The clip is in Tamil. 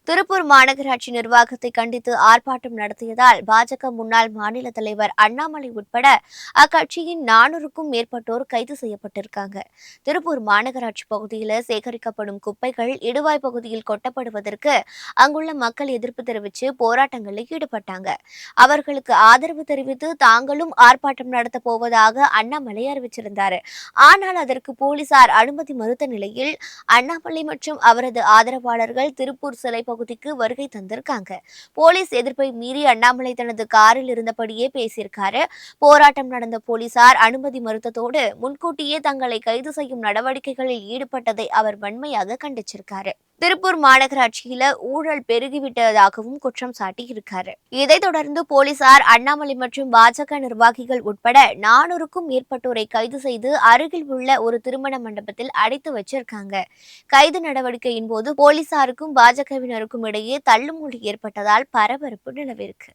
திருப்பூர் மாநகராட்சி நிர்வாகத்தை கண்டித்து ஆர்ப்பாட்டம் நடத்தியதால் பாஜக முன்னாள் மாநில தலைவர் அண்ணாமலை உட்பட அக்கட்சியின் 400க்கும் மேற்பட்டோர் கைது செய்யப்பட்டிருக்காங்க. திருப்பூர் மாநகராட்சி பகுதியில் சேகரிக்கப்படும் குப்பைகள் இடுவாய் பகுதியில் கொட்டப்படுவதற்கு அங்குள்ள மக்கள் எதிர்ப்பு தெரிவித்து போராட்டங்களில் ஈடுபட்டாங்க. அவர்களுக்கு ஆதரவு தெரிவித்து தாங்களும் ஆர்ப்பாட்டம் நடத்த போவதாக அண்ணாமலை அறிவிச்சிருந்தார். ஆனால் அதற்கு போலீசார் அனுமதி மறுத்த நிலையில் அண்ணாமலை மற்றும் அவரது ஆதரவாளர்கள் திருப்பூர் சிலை பகுதிக்கு வருகை தந்திருக்காங்க. போலீஸ் எதிர்ப்பை மீறி அண்ணாமலை தனது காரில் இருந்தபடியே பேசியிருக்காரு. போராட்டம் நடந்த போலீசார் அனுமதி மறுத்ததோடு முன்கூட்டியே தங்களை கைது செய்யும் நடவடிக்கைகளில் ஈடுபட்டதை அவர் வன்மையாக கண்டிச்சிருக்காரு. திருப்பூர் மாநகராட்சியில ஊழல் பெருகிவிட்டதாகவும் குற்றம் சாட்டியிருக்காரு. இதைத் தொடர்ந்து போலீசார் அண்ணாமலை மற்றும் பாஜக நிர்வாகிகள் உட்பட 400க்கும் மேற்பட்டோரை கைது செய்து அருகில் உள்ள ஒரு திருமண மண்டபத்தில் அடைத்து வச்சிருக்காங்க. கைது நடவடிக்கையின் போது போலீசாருக்கும் பாஜகவினருக்கும் இடையே தள்ளுமுள்ளு ஏற்பட்டதால் பரபரப்பு நிலவிருக்கு.